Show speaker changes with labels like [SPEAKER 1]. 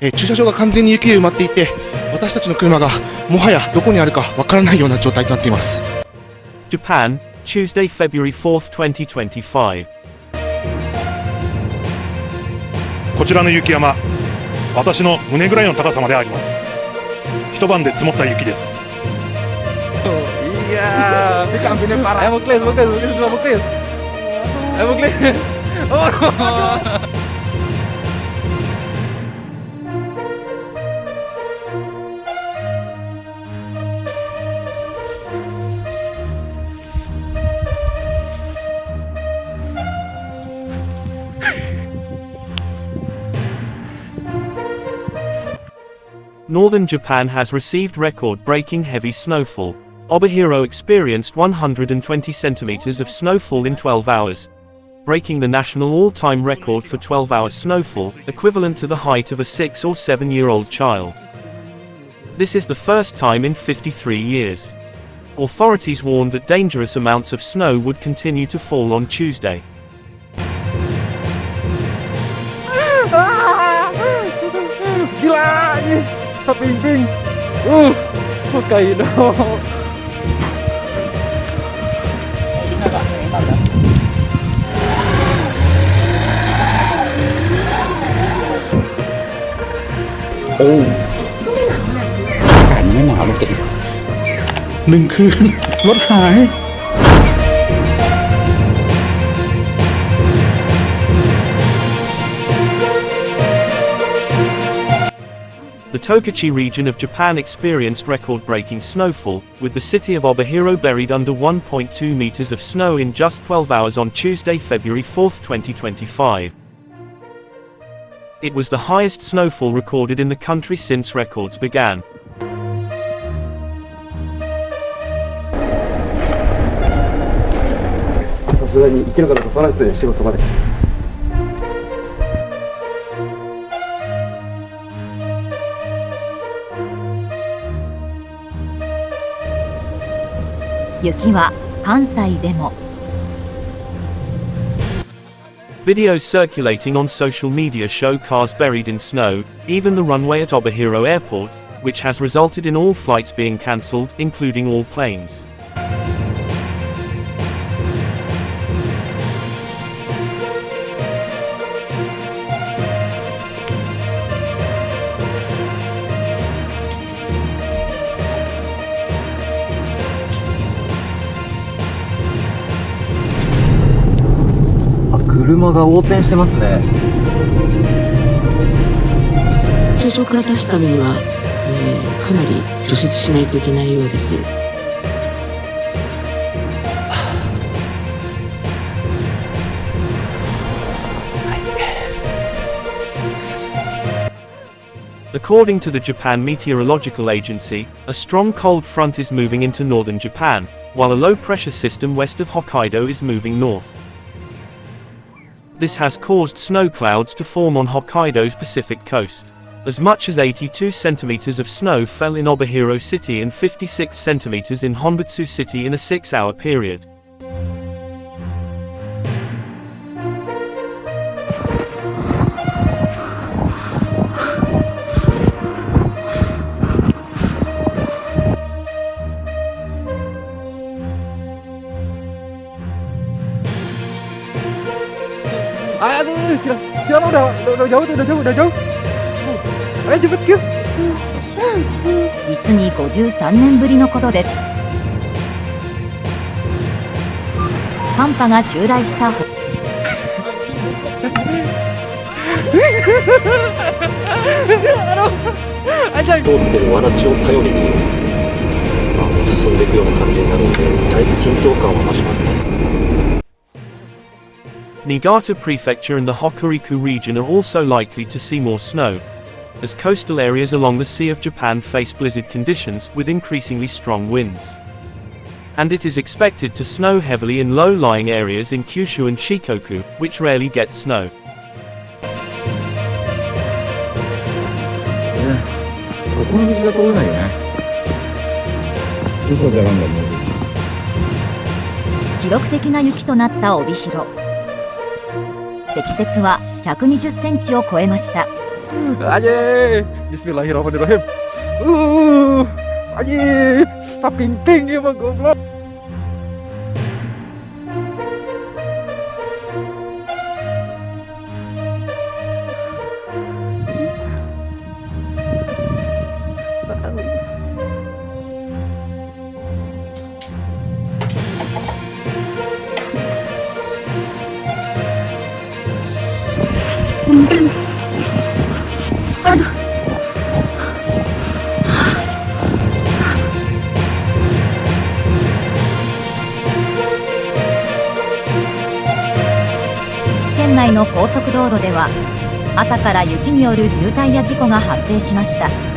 [SPEAKER 1] 駐車場が完全に雪で埋まっていて、私たちの車がもはやどこにあるかわからないような状態となっています。
[SPEAKER 2] Japan, Tuesday, February 4th, 2025.
[SPEAKER 3] こちらの雪山、私の胸ぐらいの高さまであります。一晩で積もった雪です。
[SPEAKER 4] Iya, ini kambingnya parah. Ayo muklis, muklis, muklis dulu, muklis. Ayo muklis. Oh.
[SPEAKER 2] Northern Japan has received record-breaking heavy snowfall. Obihiro experienced 120 centimeters of snowfall in 12 hours, breaking the national all-time record for 12-hour snowfall, equivalent to the height of a 6 or 7-year-old child. This is the first time in 53 years. Authorities warned that dangerous amounts of snow would continue to fall on Tuesday.
[SPEAKER 4] Gila ini, saping-ping. Hokkaido.
[SPEAKER 5] Oh, กันไม่หนาวลงแต่อีก1 คืนรถหาย
[SPEAKER 2] The Tokachi region of Japan experienced record-breaking snowfall, with the city of Obihiro buried under 1.2 meters of snow in just 12 hours on Tuesday, February 4th, 2025. It was the highest snowfall recorded in the country since records began. Videos circulating on social media show cars buried in snow, even the runway at Obihiro Airport, which has resulted in all flights being cancelled, including all planes.
[SPEAKER 4] 車が横転してますね。
[SPEAKER 6] 駐車場から出すためには、かなり除雪しないといけないようです。
[SPEAKER 2] According to the Japan Meteorological Agency, a strong cold front is moving into northern Japan, while a low-pressure system west of Hokkaido is moving north. This has caused snow clouds to form on Hokkaido's Pacific coast. As much as 82 centimeters of snow fell in Obihiro City and 56 centimeters in Honbutsu City in a 6-hour period.
[SPEAKER 4] Aduh, silang udah jauh tuh, udah jauh. Ayo cepet guys.
[SPEAKER 7] 実に53年ぶりのことです。寒波が襲来した通
[SPEAKER 5] ってるわだちを頼りに、進んでいくような感じになるので、だいぶ緊張感は増しますね。
[SPEAKER 2] Niigata Prefecture and the Hokuriku region are also likely to see more snow, as coastal areas along the Sea of Japan face blizzard conditions with increasingly strong winds. And it is expected to snow heavily in low-lying areas in Kyushu and Shikoku, which rarely get snow.
[SPEAKER 5] ここの水が通れないよね。嘘じゃなんだもん。
[SPEAKER 7] 記録的な雪となった帯広。積雪は120センチを超えました。
[SPEAKER 4] Anjing. Bismillahirrahmanirrahim. Anjing. Saking tinggi mah goblok.
[SPEAKER 7] 県内の高速道路では朝から雪による渋滞や事故が発生しました。